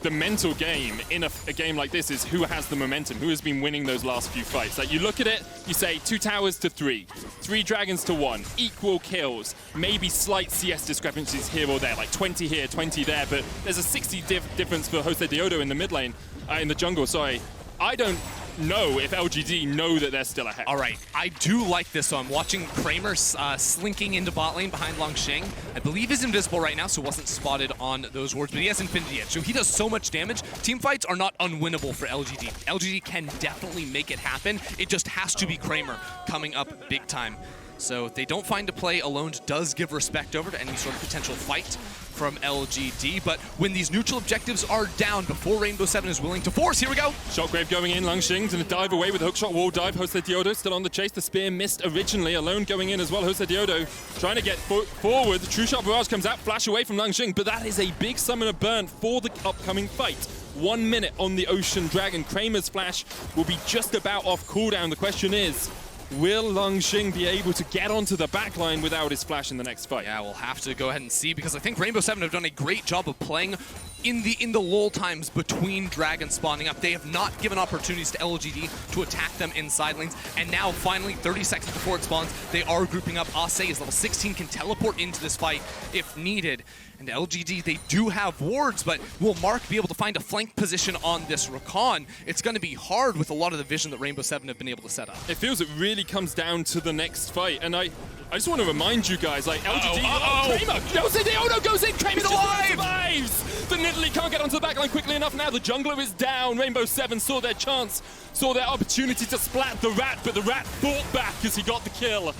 the mental game in a game like this is who has the momentum, who has been winning those last few fights. Like, you look at it, you say 2 towers to 3, 3 dragons to 1, equal kills, maybe slight CS discrepancies here or there, like 20 here, 20 there, but there's a 60 difference for Jose Diodo in the mid lane, in the jungle, sorry. I don't know if LGD know that they're still ahead. All right, I do like this. So I'm watching Kramer slinking into bot lane behind Langxing. I believe he's invisible right now, so wasn't spotted on those wards, but he has Infinity Edge. So he does so much damage. Team fights are not unwinnable for LGD. LGD can definitely make it happen. It just has to be Kramer coming up big time. So if they don't find a play, Alone does give respect over to any sort of potential fight from LGD. But when these neutral objectives are down before Rainbow 7 is willing to force, here we go. Shockwave going in, Langxing's gonna dive away with a hookshot wall dive. Jose Diodo still on the chase. The spear missed originally. Alone going in as well. Jose Diodo trying to get forward. The True Shot Barrage comes out, flash away from Langxing, but that is a big summoner burn for the upcoming fight. 1 minute on the Ocean Dragon. Kramer's flash will be just about off cooldown. The question is, will Longxing be able to get onto the backline without his flash in the next fight? Yeah, we'll have to go ahead and see, because I think Rainbow Seven have done a great job of playing in the lull times between dragons spawning up. They have not given opportunities to LGD to attack them in side lanes, and now finally 30 seconds before it spawns, they are grouping up. Ase is level 16, can teleport into this fight if needed. And LGD, they do have wards, but will Mark be able to find a flank position on this Rakan? It's going to be hard with a lot of the vision that Rainbow Seven have been able to set up. It feels it really comes down to the next fight, and I just want to remind you guys, like, LGD, Kramer goes in, oh no, goes in, Kramer just survives! The Nidalee can't get onto the backline quickly enough now, the jungler is down. Rainbow Seven saw their chance, saw their opportunity to splat the Rat, but the Rat fought back as he got the kill.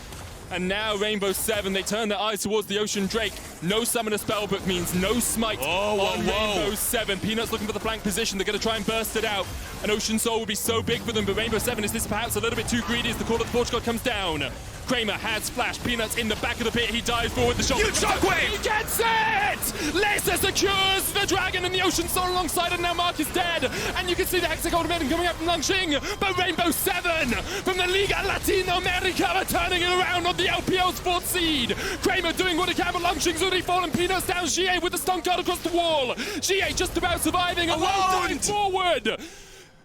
And now Rainbow Seven, they turn their eyes towards the Ocean Drake. No Summoner Spellbook means no smite on Rainbow Seven. Peanuts looking for the flank position. They're going to try and burst it out. An Ocean Soul will be so big for them, but Rainbow Seven, is this perhaps a little bit too greedy as the Call of the Forge God comes down? Kramer has flash. Peanuts in the back of the pit. He dives forward. The shoulder. Huge shockwave! He gets it! Lisa secures the Dragon and the Ocean Soul alongside it. Now Mark is dead. And you can see the Hexagon Maiden coming up from Longxing. But Rainbow Seven from the Liga Latino America are turning it around on the LPL's 4th seed. Kramer doing what he can, but Longxing's already fallen. Peanuts down. Xie with the stun card across the wall. Xie just about surviving. Alone forward.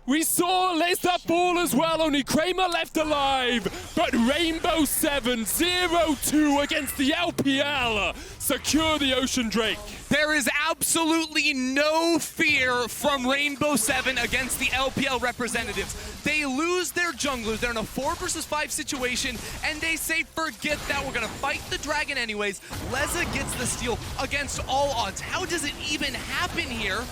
We saw Lisa fall as well, only Kramer left alive. But Rainbow Seven 0-2 against the LPL secure the Ocean Drake. There is absolutely no fear from Rainbow Seven against the LPL representatives. They lose their junglers. They're in a 4 versus 5 situation, and they say, forget that. We're going to fight the Dragon anyways. Leza gets the steal against all odds. How does it even happen here?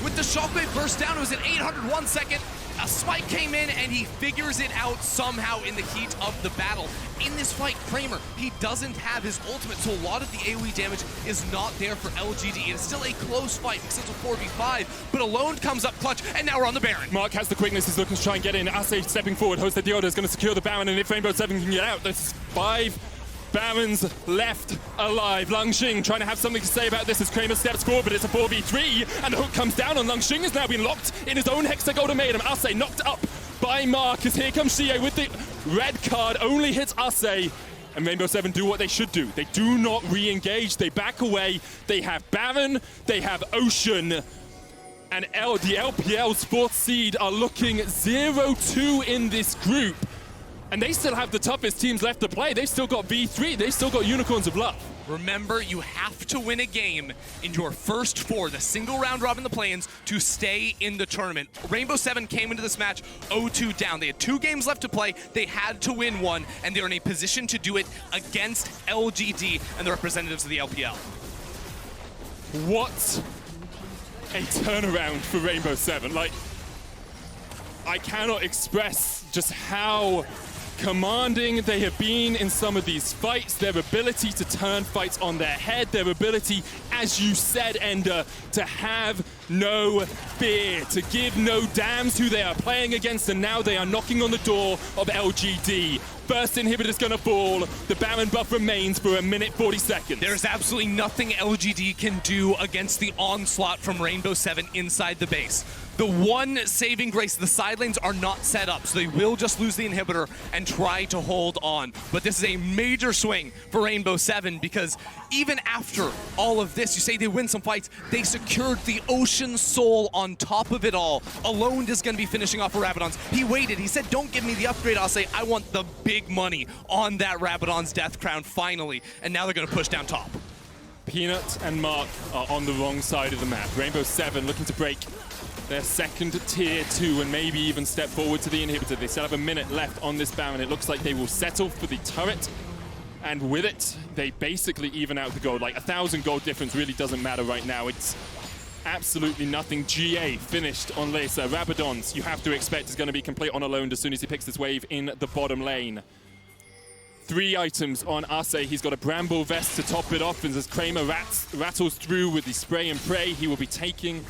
With the shockwave burst down, it was an 801 second. A spike came in, and he figures it out somehow in the heat of the battle. In this fight, Kramer, he doesn't have his ultimate, so a lot of the AoE damage is not there for LGD. It is still a close fight because it's a 4v5, but Alone comes up clutch, and now we're on the Baron. Mark has the quickness. He's looking to try and get in. Ase stepping forward. Jose Dioda is going to secure the Baron, and if Rainbow Seven can get out, this is 5 Barons left alive. Longxing trying to have something to say about this as Kramer steps forward, but it's a 4v3, and the hook comes down, and Longxing has now been locked in his own Hexagon Maiden. Ase knocked up by Mark as here comes Xie with the red card, only hits Ase. And Rainbow Seven do what they should do. They do not re-engage, they back away. They have Baron, they have Ocean, and the LPL's 4th seed are looking 0-2 in this group. And they still have the toughest teams left to play. They've still got V3. They've still got Unicorns of Love. Remember, you have to win a game in your first 4, the single round robin, the play-ins, to stay in the tournament. Rainbow Seven came into this match 0-2 down. They had 2 games left to play. They had to win 1, and they're in a position to do it against LGD and the representatives of the LPL. What a turnaround for Rainbow Seven. Like, I cannot express just how commanding they have been in some of these fights, their ability to turn fights on their head, their ability, as you said, Ender, to have no fear, to give no damns who they are playing against, and now they are knocking on the door of LGD. First inhibitor's gonna fall. The Baron buff remains for 1 minute 40 seconds. There's absolutely nothing LGD can do against the onslaught from Rainbow Seven inside the base. The one saving grace, the side lanes are not set up, so they will just lose the inhibitor and try to hold on. But this is a major swing for Rainbow Seven, because even after all of this, you say they win some fights, they secured the Ocean Soul on top of it all. Alone is going to be finishing off for Rabadon's. He waited, he said, don't give me the upgrade, I'll say, I want the big money on that Rabadon's Death Crown finally. And now they're going to push down top. Peanut and Mark are on the wrong side of the map. Rainbow Seven looking to break their second tier 2 and maybe even step forward to the inhibitor. They still have 1 minute left on this Baron. It looks like they will settle for the turret, and with it, they basically even out the gold. Like, 1,000 gold difference really doesn't matter right now. It's absolutely nothing. GA finished on Lisa. Rabadon's, you have to expect, is going to be complete on Alone as soon as he picks this wave in the bottom lane. 3 items on Ase. He's got a Bramble Vest to top it off, and as Kramer rattles through with the spray and pray, he will be taking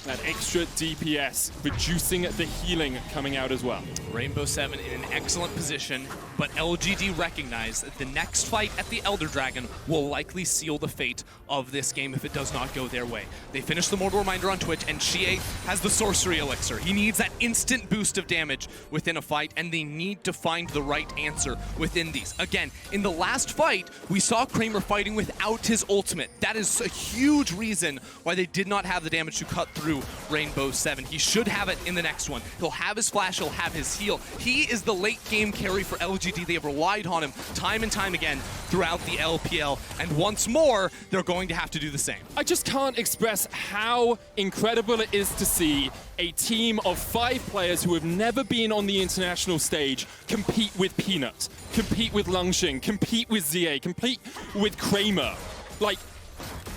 That extra DPS, reducing the healing coming out as well. Rainbow 7 in an excellent position, but LGD recognize that the next fight at the Elder Dragon will likely seal the fate of this game if it does not go their way. They finished the Mortal Reminder on Twitch, and Xie has the Sorcery Elixir. He needs that instant boost of damage within a fight, and they need to find the right answer within these. Again, in the last fight, we saw Kramer fighting without his ultimate. That is a huge reason why they did not have the damage to cut through Rainbow 7. He should have it in the next one. He'll have his flash, he'll have his heal. He is the late game carry for LGD. They have relied on him time and time again throughout the LPL, and once more, they're going to have to do the same. I just can't express how incredible it is to see a team of 5 players who have never been on the international stage compete with Peanut, compete with Lungxing, compete with ZA, compete with Kramer. Like,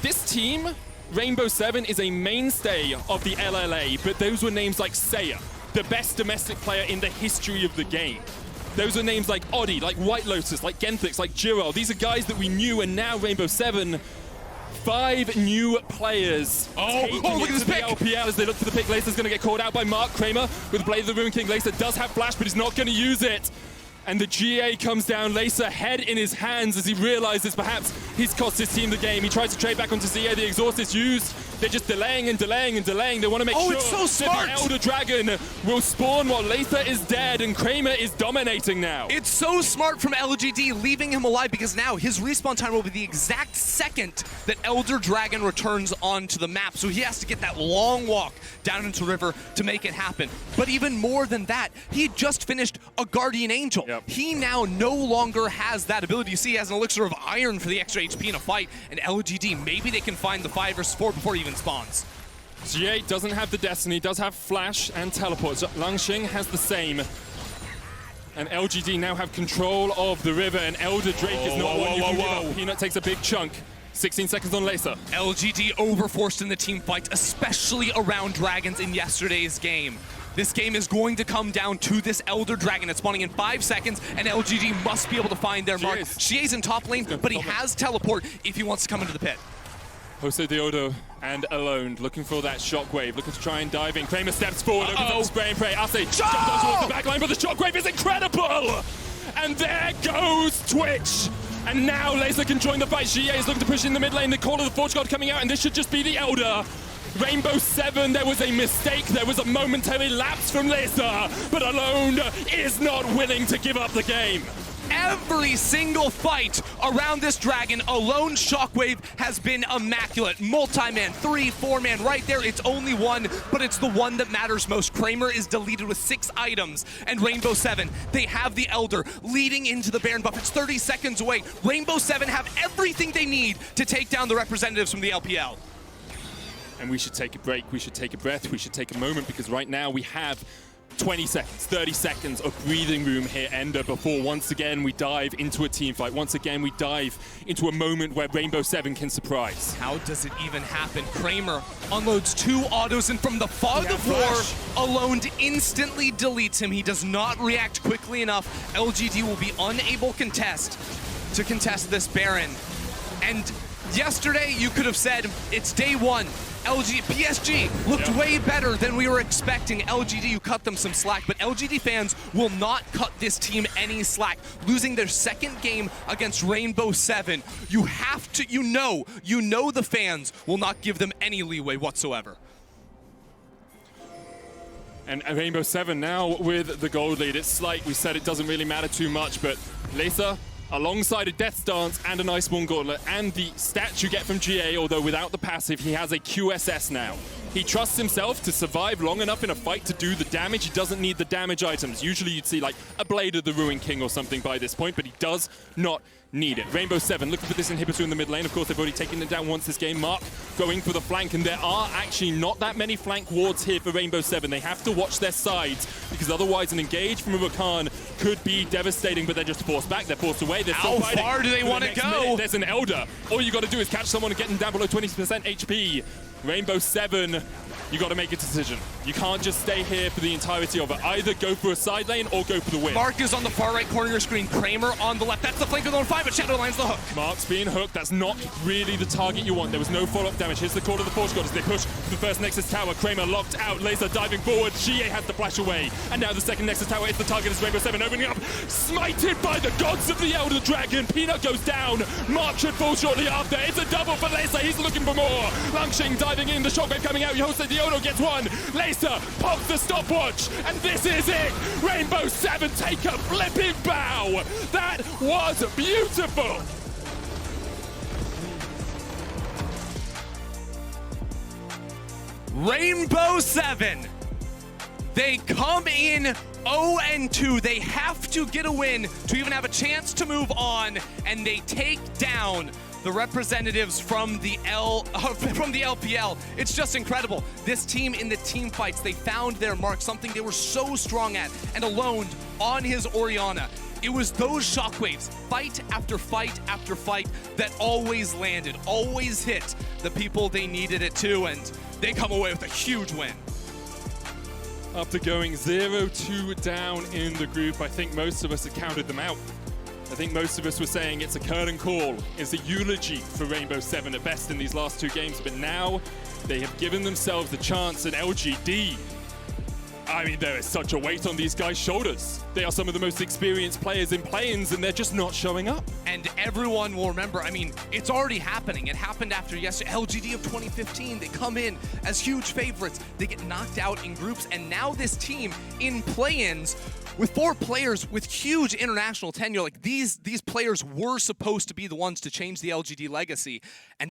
this team, Rainbow 7, is a mainstay of the LLA, but those were names like Saya, the best domestic player in the history of the game. Those are names like Oddie, like White Lotus, like Genthix, like Jiro. These are guys that we knew, and now Rainbow 7, 5 new players taking look it at to this the pick. LPL as they look for the pick. Lacer's going to get called out by Mark Kramer with Blade of the Ruin King. Lacer does have flash, but he's not going to use it. And the GA comes down, Lacer head in his hands as he realizes perhaps he's cost his team the game. He tries to trade back onto ZA, the exhaust is used. They're just delaying and delaying and delaying. They want to make sure it's so smart. that the Elder Dragon will spawn while Lacer is dead and Kramer is dominating now. It's so smart from LGD, leaving him alive, because now his respawn time will be the exact second that Elder Dragon returns onto the map. So he has to get that long walk down into River to make it happen. But even more than that, he just finished a Guardian Angel. Yep. He now no longer has that ability. You see, he has an Elixir of Iron for the extra HP in a fight, and LGD, maybe they can find the 5 versus 4 before he even spawns. GA doesn't have the Destiny, does have Flash and Teleport. Lungxing has the same. And LGD now have control of the river, and Elder Drake is not one you can give up. Peanut takes a big chunk. 16 seconds on Lacer. LGD overforced in the team fight, especially around Dragons in yesterday's game. This game is going to come down to this Elder Dragon. It's spawning in 5 seconds, and LGD must be able to find their mark. Xie's in top lane, but he has Teleport if he wants to come into the pit. Jose Diodo and Alone looking for that shockwave, looking to try and dive in. Kramer steps forward, looking for the spray and pray. Ase jumps on towards the back line, but the shockwave is incredible! And there goes Twitch! And now Lacer can join the fight. Xie is looking to push in the mid lane. The Call of the Forge God coming out, and this should just be the Elder. Rainbow 7, there was a mistake. There was a momentary lapse from Lacer, but Alone is not willing to give up the game. Every single fight around this dragon, Alone Shockwave has been immaculate. Multi-man, 3, 4-man, right there. It's only one, but it's the one that matters most. Kramer is deleted with 6 items, and Rainbow 7, they have the Elder leading into the Baron buff. It's 30 seconds away. Rainbow 7 have everything they need to take down the representatives from the LPL. And we should take a break, we should take a breath, we should take a moment, because right now we have 20 seconds, 30 seconds of breathing room here, Ender, before once again we dive into a team fight. Once again we dive into a moment where Rainbow 7 can surprise. How does it even happen? Kramer unloads 2 autos, and from the fog of war, Alone instantly deletes him. He does not react quickly enough. LGD will be unable to contest this Baron. And yesterday you could have said it's day 1. PSG looked way better than we were expecting. LGD, you cut them some slack, but LGD fans will not cut this team any slack. Losing their 2nd game against Rainbow 7, you have to, you know the fans will not give them any leeway whatsoever. And Rainbow 7 now with the gold lead. It's like we said, it doesn't really matter too much, but Lacer, alongside a Death Stance and an Iceborne Gauntlet and the stats you get from GA, although without the passive, he has a QSS now. He trusts himself to survive long enough in a fight to do the damage. He doesn't need the damage items. Usually you'd see like a Blade of the Ruin King or something by this point, but he does not need it. Rainbow 7 looking for this inhibitor in the mid lane. Of course, they've already taken it down once this game. Mark going for the flank, and there are actually not that many flank wards here for Rainbow 7. They have to watch their sides, because otherwise an engage from a Rakan could be devastating, but they're just forced back. They're forced away. They're How still fighting. far do they want to go? There's an Elder. All you got to do is catch someone and get them down below 20% HP. Rainbow 7, you got to make a decision. You can't just stay here for the entirety of it. Either go for a side lane or go for the win. Mark is on the far right corner of your screen. Kramer on the left. That's the flank of the 1-5, but Shadowline's the hook. Mark's being hooked. That's not really the target you want. There was no follow-up damage. Here's the call of the Force God as they push the first Nexus Tower. Kramer locked out. Laser diving forward. GA has to flash away. And now the second Nexus Tower is the target as Rainbow 7 opening up. Smited by the gods of the Elder Dragon. Peanut goes down. Mark should fall shortly after. It's a double for Laser. He's looking for more. Langshing diving in. The shockwave coming out. Yohose the Ono gets one. Laser pops the stopwatch. And this is it. Rainbow 7 take a flipping bow. That was beautiful. Rainbow 7. They come in 0-2. They have to get a win to even have a chance to move on, and they take down the representatives from the LPL. It's just incredible. This team in the team fights, they found their mark, something they were so strong at, and alone on his Orianna. It was those shockwaves, fight after fight after fight, that always landed, always hit the people they needed it to, and they come away with a huge win. After going 0-2 down in the group, I think most of us had counted them out. I think most of us were saying it's a curtain call. It's a eulogy for Rainbow 7 at best in these last two games, but now they have given themselves the chance at LGD. I mean, there is such a weight on these guys' shoulders. They are some of the most experienced players in play-ins, and they're just not showing up. And everyone will remember, I mean, it's already happening. It happened after yesterday, LGD of 2015. They come in as huge favorites. They get knocked out in groups, and now this team in play-ins with 4 players with huge international tenure. Like, these players were supposed to be the ones to change the LGD legacy. And